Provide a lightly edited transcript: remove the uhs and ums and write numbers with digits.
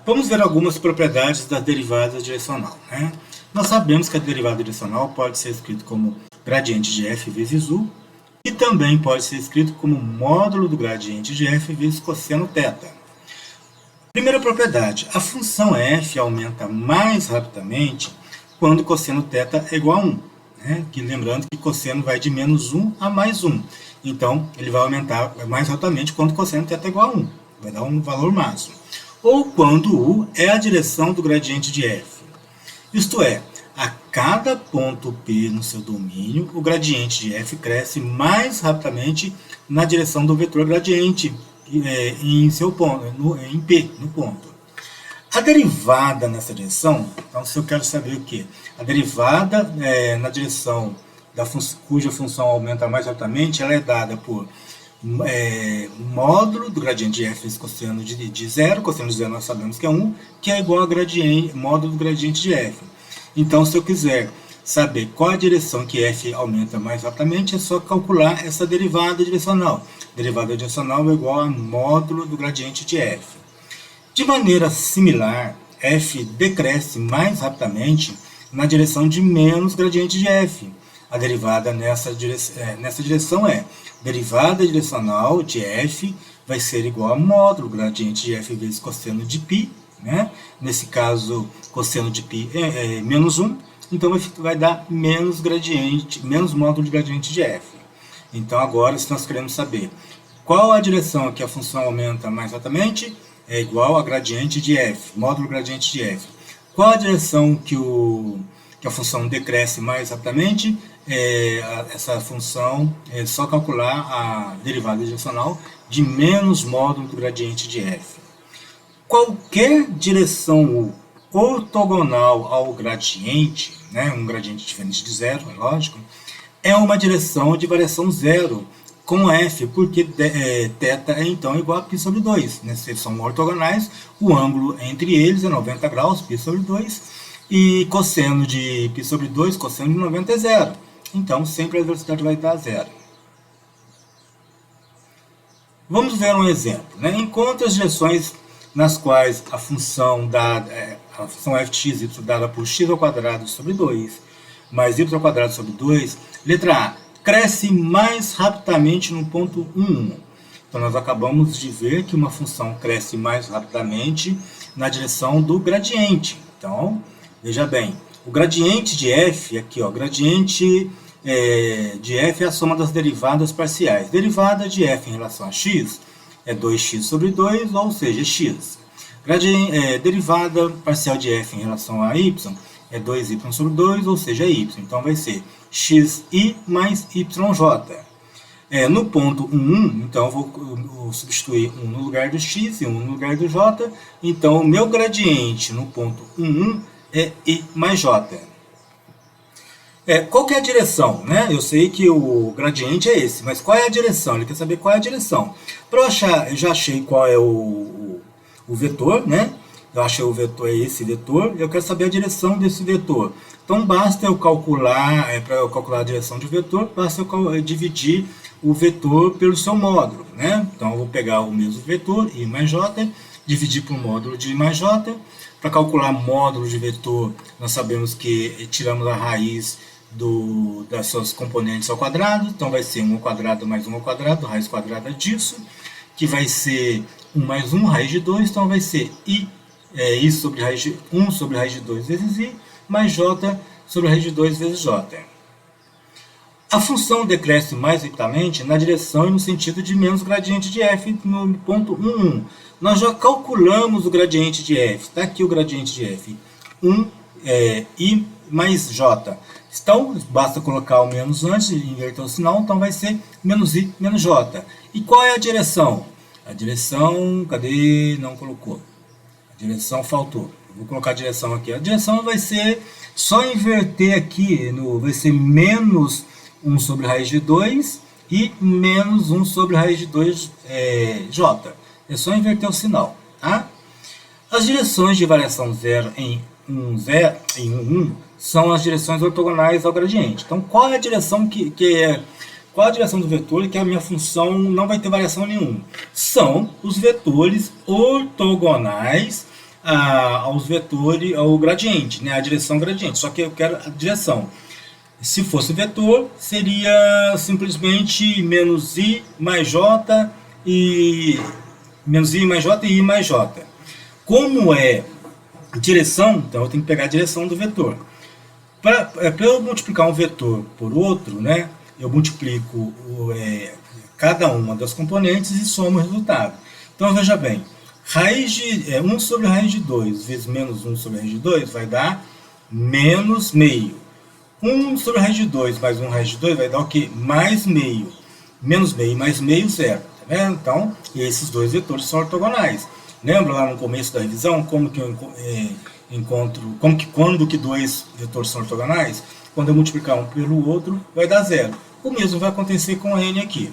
Vamos ver algumas propriedades da derivada direcional, né? Nós sabemos que a derivada direcional pode ser escrita como gradiente de f vezes u e também pode ser escrito como módulo do gradiente de f vezes cosseno θ. Primeira propriedade, a função f aumenta mais rapidamente quando cosseno θ é igual a 1. Né? Que, lembrando que cosseno vai de menos 1 a mais 1. Então, ele vai aumentar mais rapidamente quando cosseno θ é igual a 1. Vai dar um valor máximo. Ou quando u é a direção do gradiente de f. Isto é, a cada ponto P no seu domínio, o gradiente de f cresce mais rapidamente na direção do vetor gradiente em seu ponto, em P, no ponto. A derivada nessa direção, então se eu quero saber o que? A derivada na direção cuja função aumenta mais rapidamente, ela é dada por módulo do gradiente de f vezes cosseno de zero, cosseno de zero nós sabemos que é 1, que é igual a módulo do gradiente de f. Então, se eu quiser saber qual a direção que f aumenta mais rapidamente, é só calcular essa derivada direcional. Derivada direcional é igual a módulo do gradiente de f. De maneira similar, f decresce mais rapidamente na direção de menos gradiente de f. A derivada nessa direção é derivada direcional de f vai ser igual a módulo gradiente de f vezes cosseno de π. Né? Nesse caso, cosseno de π é menos 1, então vai dar menos módulo de gradiente de f. Então agora, se nós queremos saber qual a direção que a função aumenta mais rapidamente, é igual a gradiente de f, módulo gradiente de f. Qual a direção que a função decresce mais rapidamente? Essa função é só calcular a derivada direcional de menos módulo do gradiente de f. Qualquer direção ortogonal ao gradiente, né, um gradiente diferente de zero, é lógico, é uma direção de variação zero com f, porque θ é então igual a π sobre 2. Né? Se eles são ortogonais, o ângulo entre eles é 90 graus, π sobre 2, e cosseno de π sobre 2, cosseno de 90 é zero. Então, sempre a velocidade vai dar zero. Vamos ver um exemplo. Né? Encontre as direções nas quais a função f de x, y dada por x ao quadrado sobre 2, mais y ao quadrado sobre 2, letra A, cresce mais rapidamente no ponto 1. Então, nós acabamos de ver que uma função cresce mais rapidamente na direção do gradiente. Então, veja bem, o gradiente de f, aqui, ó, gradiente de f é a soma das derivadas parciais. Derivada de f em relação a x é 2x sobre 2, ou seja, x. Derivada parcial de f em relação a y é 2y sobre 2, ou seja, y. Então, vai ser xi mais yj. No ponto 1, então, eu vou substituir 1 no lugar do x e 1 no lugar do j. Então, o meu gradiente no ponto 1 é i mais j. Qual que é a direção? Né? Eu sei que o gradiente é esse, mas qual é a direção? Ele quer saber qual é a direção. Para eu achar, eu já achei qual é o vetor, né? Eu achei o vetor, é esse vetor, eu quero saber a direção desse vetor. Então, basta eu calcular, para eu calcular a direção de vetor, basta eu dividir o vetor pelo seu módulo. Né? Então, eu vou pegar o mesmo vetor, i mais j, dividir por módulo de i mais j. Para calcular módulo de vetor, nós sabemos que tiramos a raiz das suas componentes ao quadrado, então vai ser 1 ao quadrado mais 1 ao quadrado, raiz quadrada disso, que vai ser 1 mais 1, raiz de 2, então vai ser i sobre raiz de 1 sobre raiz de 2 vezes i, mais j sobre raiz de 2 vezes j. A função decresce mais rapidamente na direção e no sentido de menos gradiente de f no ponto 1, 1. Nós já calculamos o gradiente de f, está aqui o gradiente de f, 1 i mais j. Então, basta colocar o menos antes e inverter o sinal, então vai ser menos i menos j. E qual é a direção? A direção, cadê? Não colocou. A direção faltou. Eu vou colocar a direção aqui. A direção vai ser, só inverter aqui, vai ser menos 1 sobre raiz de 2 e menos 1 sobre raiz de 2 j. É só inverter o sinal. Tá? As direções de variação zero em 1, 1 são as direções ortogonais ao gradiente. Então, qual é a direção qual a direção do vetor que a minha função não vai ter variação nenhuma? São os vetores ortogonais aos vetores, ao gradiente, né, a direção gradiente, só que eu quero a direção. Se fosse vetor, seria simplesmente menos i mais j e menos i mais j e i mais j. Como é direção, então eu tenho que pegar a direção do vetor. Para eu multiplicar um vetor por outro, né, eu multiplico cada uma das componentes e somo o resultado. Então veja bem, 1 sobre raiz de 2 vezes menos 1 sobre raiz de 2 vai dar menos meio. 1 sobre raiz de 2 mais 1 raiz de 2 vai dar o quê? Mais meio. Menos meio mais meio, zero. Tá vendo? Então, esses dois vetores são ortogonais. Lembra lá no começo da revisão como que eu encontro, quando que dois vetores são ortogonais? Quando eu multiplicar um pelo outro, vai dar zero. O mesmo vai acontecer com n aqui.